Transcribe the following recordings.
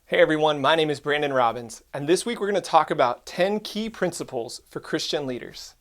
Hey everyone, my name is Brandon Robbins, and this week we're going to talk about 10 key principles for Christian leaders.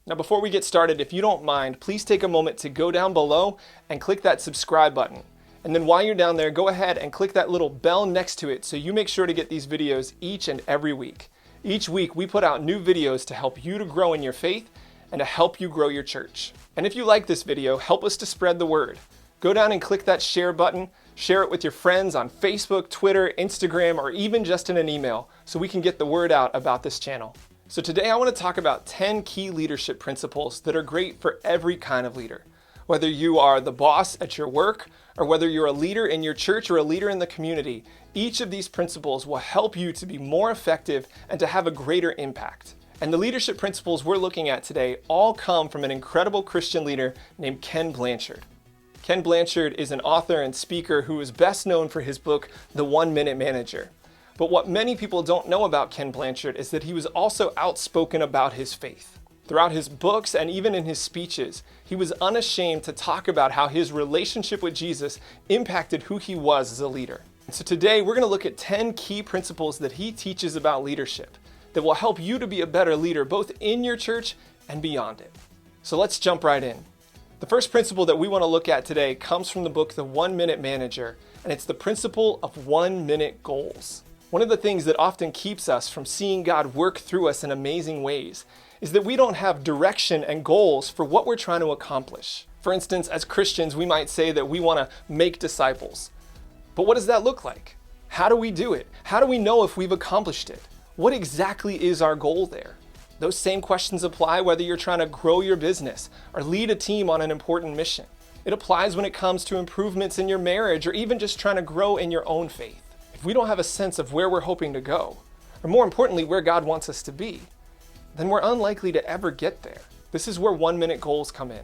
Now before we get started, if you don't mind, please take a moment to go down below and click that subscribe button. And then while you're down there, go ahead and click that little bell next to it so you make sure to get these videos each and every week. Each week, we put out new videos to help you to grow in your faith and to help you grow your church. And if you like this video, help us to spread the word. Go down and click that share button, share it with your friends on Facebook, Twitter, Instagram, or even just in an email so we can get the word out about this channel. So today I want to talk about 10 key leadership principles that are great for every kind of leader. Whether you are the boss at your work, or whether you're a leader in your church or a leader in the community, each of these principles will help you to be more effective and to have a greater impact. And the leadership principles we're looking at today all come from an incredible Christian leader named Ken Blanchard. Ken Blanchard is an author and speaker who is best known for his book, The 1 Minute Manager. But what many people don't know about Ken Blanchard is that he was also outspoken about his faith. Throughout his books and even in his speeches, he was unashamed to talk about how his relationship with Jesus impacted who he was as a leader. And so today we're going to look at 10 key principles that he teaches about leadership that will help you to be a better leader both in your church and beyond it. So let's jump right in. The first principle that we want to look at today comes from the book The 1 Minute Manager, and it's the principle of 1 minute goals. One of the things that often keeps us from seeing God work through us in amazing ways is that we don't have direction and goals for what we're trying to accomplish. For instance, as Christians, we might say that we want to make disciples. But what does that look like? How do we do it? How do we know if we've accomplished it? What exactly is our goal there? Those same questions apply whether you're trying to grow your business or lead a team on an important mission. It applies when it comes to improvements in your marriage or even just trying to grow in your own faith. If we don't have a sense of where we're hoping to go, or more importantly, where God wants us to be, then we're unlikely to ever get there. This is where 1 minute goals come in.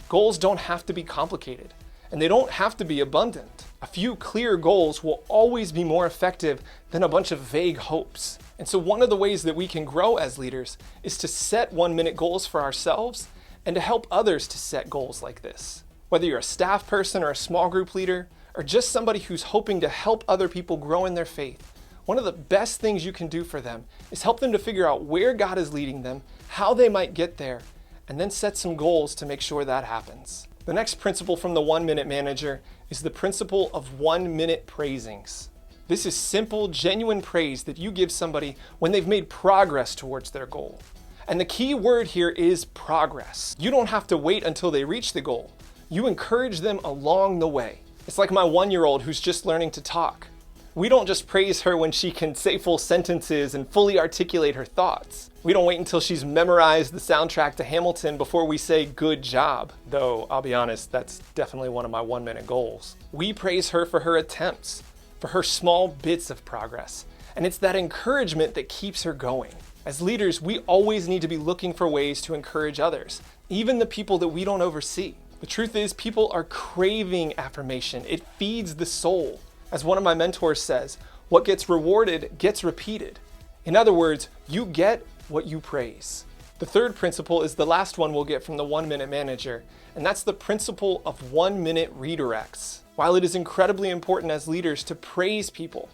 Goals don't have to be complicated, and they don't have to be abundant. A few clear goals will always be more effective than a bunch of vague hopes. And so one of the ways that we can grow as leaders is to set 1 minute goals for ourselves and to help others to set goals like this. Whether you're a staff person or a small group leader, or just somebody who's hoping to help other people grow in their faith, one of the best things you can do for them is help them to figure out where God is leading them, how they might get there, and then set some goals to make sure that happens. The next principle from the 1 Minute Manager is the principle of 1 minute praisings. This is simple, genuine praise that you give somebody when they've made progress towards their goal. And the key word here is progress. You don't have to wait until they reach the goal. You encourage them along the way. It's like my 1-year-old who's just learning to talk. We don't just praise her when she can say full sentences and fully articulate her thoughts. We don't wait until she's memorized the soundtrack to Hamilton before we say good job. Though, I'll be honest, that's definitely one of my 1 minute goals. We praise her for her attempts, for her small bits of progress. And it's that encouragement that keeps her going. As leaders, we always need to be looking for ways to encourage others, even the people that we don't oversee. The truth is, people are craving affirmation. It feeds the soul. As one of my mentors says, what gets rewarded gets repeated. In other words, you get what you praise. The third principle is the last one we'll get from the 1 Minute Manager, and that's the principle of 1 minute redirects. While it is incredibly important as leaders to praise people,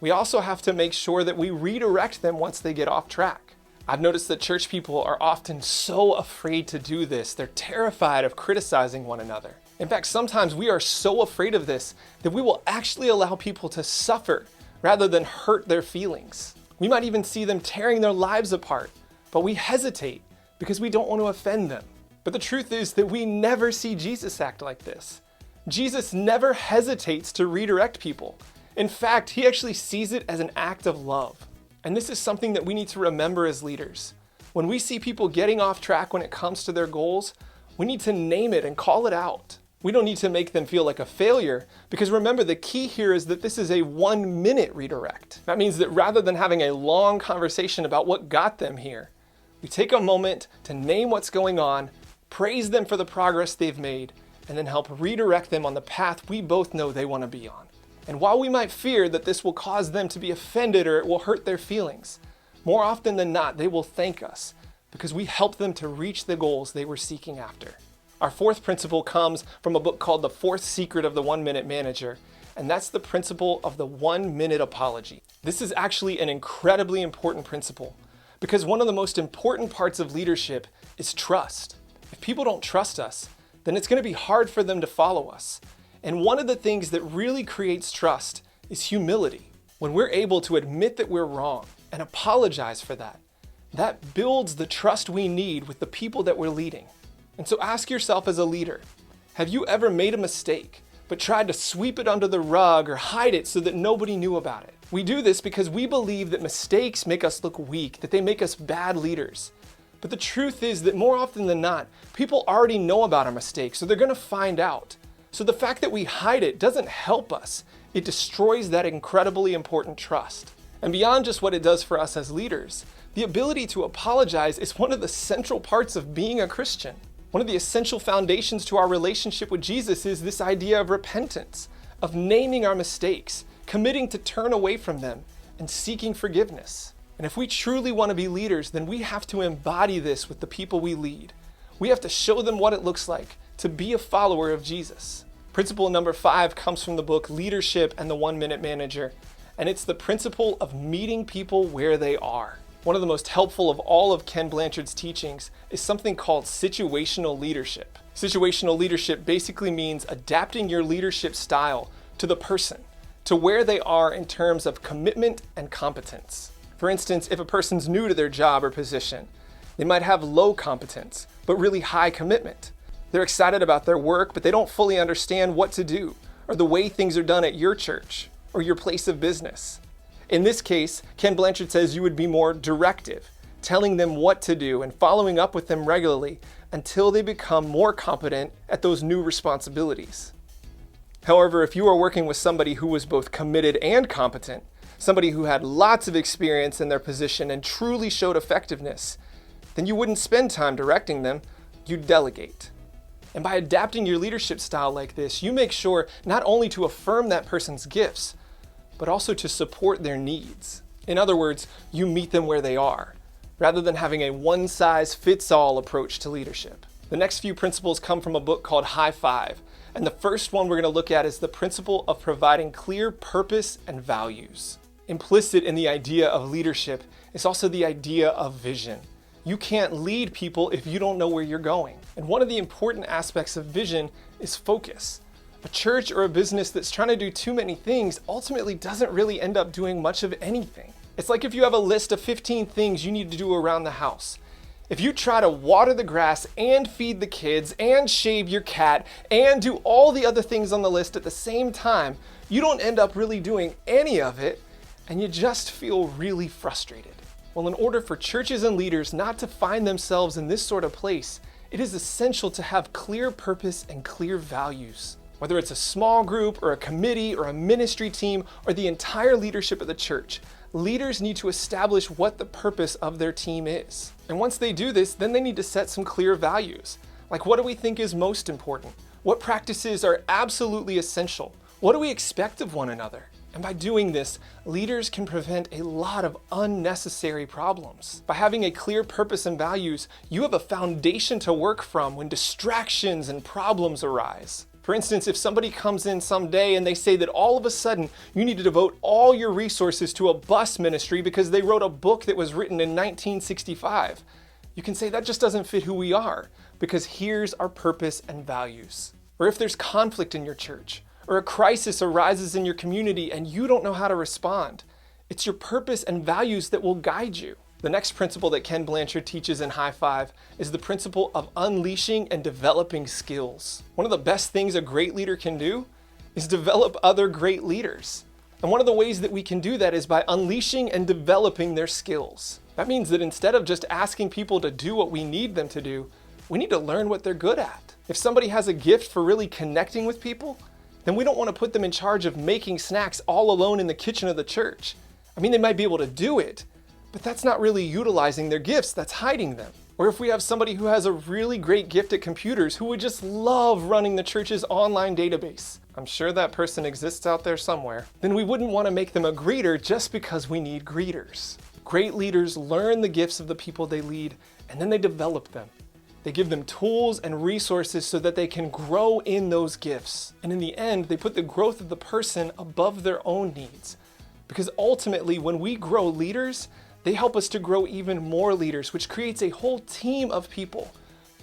we also have to make sure that we redirect them once they get off track. I've noticed that church people are often so afraid to do this. They're terrified of criticizing one another. In fact, sometimes we are so afraid of this that we will actually allow people to suffer rather than hurt their feelings. We might even see them tearing their lives apart, but we hesitate because we don't want to offend them. But the truth is that we never see Jesus act like this. Jesus never hesitates to redirect people. In fact, he actually sees it as an act of love. And this is something that we need to remember as leaders. When we see people getting off track when it comes to their goals, we need to name it and call it out. We don't need to make them feel like a failure, because remember, the key here is that this is a 1 minute redirect. That means that rather than having a long conversation about what got them here, we take a moment to name what's going on, praise them for the progress they've made, and then help redirect them on the path we both know they want to be on. And while we might fear that this will cause them to be offended or it will hurt their feelings, more often than not, they will thank us because we helped them to reach the goals they were seeking after. Our fourth principle comes from a book called The Fourth Secret of the 1-Minute Manager, and that's the principle of the 1-minute apology. This is actually an incredibly important principle because one of the most important parts of leadership is trust. If people don't trust us, then it's going to be hard for them to follow us. And one of the things that really creates trust is humility. When we're able to admit that we're wrong and apologize for that, that builds the trust we need with the people that we're leading. And so ask yourself as a leader, have you ever made a mistake but tried to sweep it under the rug or hide it so that nobody knew about it? We do this because we believe that mistakes make us look weak, that they make us bad leaders. But the truth is that more often than not, people already know about our mistakes, so they're going to find out. So the fact that we hide it doesn't help us. It destroys that incredibly important trust. And beyond just what it does for us as leaders, the ability to apologize is one of the central parts of being a Christian. One of the essential foundations to our relationship with Jesus is this idea of repentance, of naming our mistakes, committing to turn away from them, and seeking forgiveness. And if we truly want to be leaders, then we have to embody this with the people we lead. We have to show them what it looks like to be a follower of Jesus. Principle number 5 comes from the book Leadership and the 1-Minute Manager, and it's the principle of meeting people where they are. One of the most helpful of all of Ken Blanchard's teachings is something called situational leadership. Situational leadership basically means adapting your leadership style to the person, to where they are in terms of commitment and competence. For instance, if a person's new to their job or position, they might have low competence, but really high commitment. They're excited about their work, but they don't fully understand what to do, or the way things are done at your church, or your place of business. In this case, Ken Blanchard says you would be more directive, telling them what to do and following up with them regularly until they become more competent at those new responsibilities. However, if you are working with somebody who was both committed and competent, somebody who had lots of experience in their position and truly showed effectiveness, then you wouldn't spend time directing them, you'd delegate. And by adapting your leadership style like this, you make sure not only to affirm that person's gifts, but also to support their needs. In other words, you meet them where they are, rather than having a one-size-fits-all approach to leadership. The next few principles come from a book called High Five, and the first one we're going to look at is the principle of providing clear purpose and values. Implicit in the idea of leadership is also the idea of vision. You can't lead people if you don't know where you're going. And one of the important aspects of vision is focus. A church or a business that's trying to do too many things ultimately doesn't really end up doing much of anything. It's like if you have a list of 15 things you need to do around the house. If you try to water the grass and feed the kids and shave your cat and do all the other things on the list at the same time, you don't end up really doing any of it, and you just feel really frustrated. Well, in order for churches and leaders not to find themselves in this sort of place, it is essential to have clear purpose and clear values. Whether it's a small group or a committee or a ministry team or the entire leadership of the church, leaders need to establish what the purpose of their team is. And once they do this, then they need to set some clear values. Like, what do we think is most important? What practices are absolutely essential? What do we expect of one another? And by doing this, leaders can prevent a lot of unnecessary problems. By having a clear purpose and values, you have a foundation to work from when distractions and problems arise. For instance, if somebody comes in someday and they say that all of a sudden you need to devote all your resources to a bus ministry because they wrote a book that was written in 1965, you can say that just doesn't fit who we are, because here's our purpose and values. Or if there's conflict in your church, or a crisis arises in your community and you don't know how to respond, it's your purpose and values that will guide you. The next principle that Ken Blanchard teaches in High Five is the principle of unleashing and developing skills. One of the best things a great leader can do is develop other great leaders. And one of the ways that we can do that is by unleashing and developing their skills. That means that instead of just asking people to do what we need them to do, we need to learn what they're good at. If somebody has a gift for really connecting with people, then we don't want to put them in charge of making snacks all alone in the kitchen of the church. I mean, they might be able to do it, but that's not really utilizing their gifts, that's hiding them. Or if we have somebody who has a really great gift at computers who would just love running the church's online database, I'm sure that person exists out there somewhere, then we wouldn't want to make them a greeter just because we need greeters. Great leaders learn the gifts of the people they lead, and then they develop them. They give them tools and resources so that they can grow in those gifts. And in the end, they put the growth of the person above their own needs. Because ultimately, when we grow leaders, they help us to grow even more leaders, which creates a whole team of people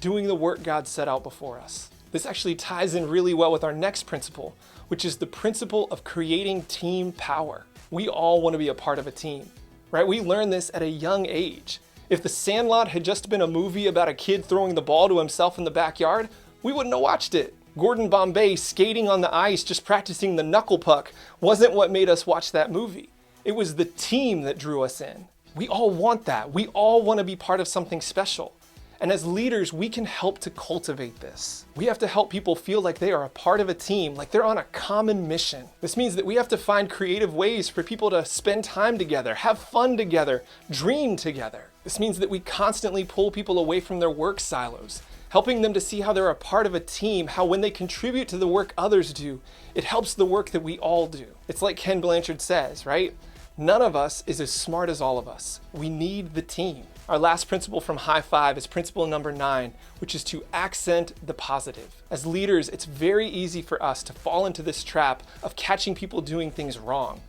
doing the work God set out before us. This actually ties in really well with our next principle, which is the principle of creating team power. We all want to be a part of a team, right? We learn this at a young age. If The Sandlot had just been a movie about a kid throwing the ball to himself in the backyard, we wouldn't have watched it. Gordon Bombay skating on the ice, just practicing the knuckle puck, wasn't what made us watch that movie. It was the team that drew us in. We all want that. We all want to be part of something special. And as leaders, we can help to cultivate this. We have to help people feel like they are a part of a team, like they're on a common mission. This means that we have to find creative ways for people to spend time together, have fun together, dream together. This means that we constantly pull people away from their work silos, helping them to see how they're a part of a team, how when they contribute to the work others do, it helps the work that we all do. It's like Ken Blanchard says, right? None of us is as smart as all of us. We need the team. Our last principle from High Five is principle number 9, which is to accent the positive. As leaders, it's very easy for us to fall into this trap of catching people doing things wrong.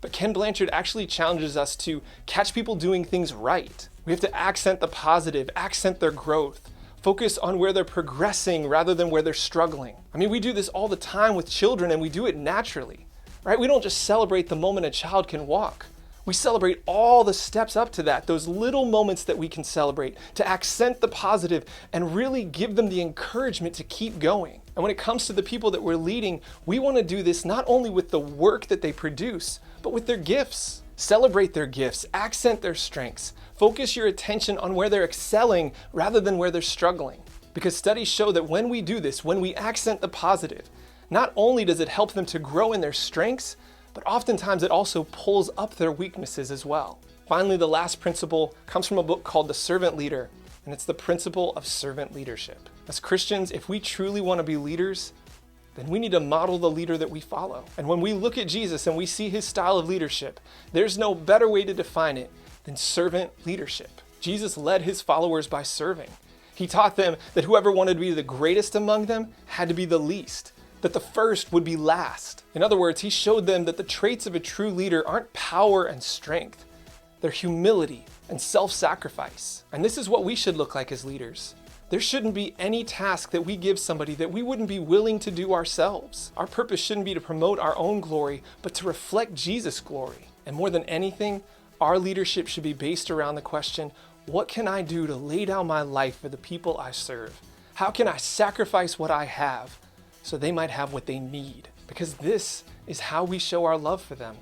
But Ken Blanchard actually challenges us to catch people doing things right. We have to accent the positive, accent their growth, focus on where they're progressing rather than where they're struggling. I mean, we do this all the time with children, and we do it naturally. Right? We don't just celebrate the moment a child can walk. We celebrate all the steps up to that, those little moments that we can celebrate, to accent the positive and really give them the encouragement to keep going. And when it comes to the people that we're leading, we want to do this not only with the work that they produce, but with their gifts. Celebrate their gifts, accent their strengths, focus your attention on where they're excelling rather than where they're struggling. Because studies show that when we do this, when we accent the positive, not only does it help them to grow in their strengths, but oftentimes it also pulls up their weaknesses as well. Finally, the last principle comes from a book called The Servant Leader, and it's the principle of servant leadership. As Christians, if we truly want to be leaders, then we need to model the leader that we follow. And when we look at Jesus and we see his style of leadership, there's no better way to define it than servant leadership. Jesus led his followers by serving. He taught them that whoever wanted to be the greatest among them had to be the least, that the first would be last. In other words, he showed them that the traits of a true leader aren't power and strength. They're humility and self-sacrifice. And this is what we should look like as leaders. There shouldn't be any task that we give somebody that we wouldn't be willing to do ourselves. Our purpose shouldn't be to promote our own glory, but to reflect Jesus' glory. And more than anything, our leadership should be based around the question, what can I do to lay down my life for the people I serve? How can I sacrifice what I have so they might have what they need? Because this is how we show our love for them.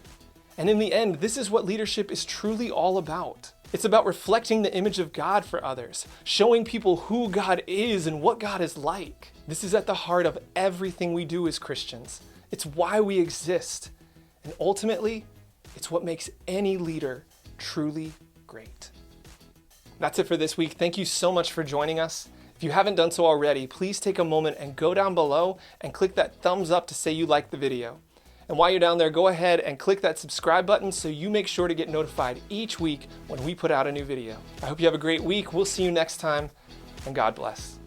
And in the end, this is what leadership is truly all about. It's about reflecting the image of God for others, showing people who God is and what God is like. This is at the heart of everything we do as Christians. It's why we exist. And ultimately, it's what makes any leader truly great. That's it for this week. Thank you so much for joining us. If you haven't done so already, please take a moment and go down below and click that thumbs up to say you liked the video. And while you're down there, go ahead and click that subscribe button so you make sure to get notified each week when we put out a new video. I hope you have a great week. We'll see you next time, and God bless.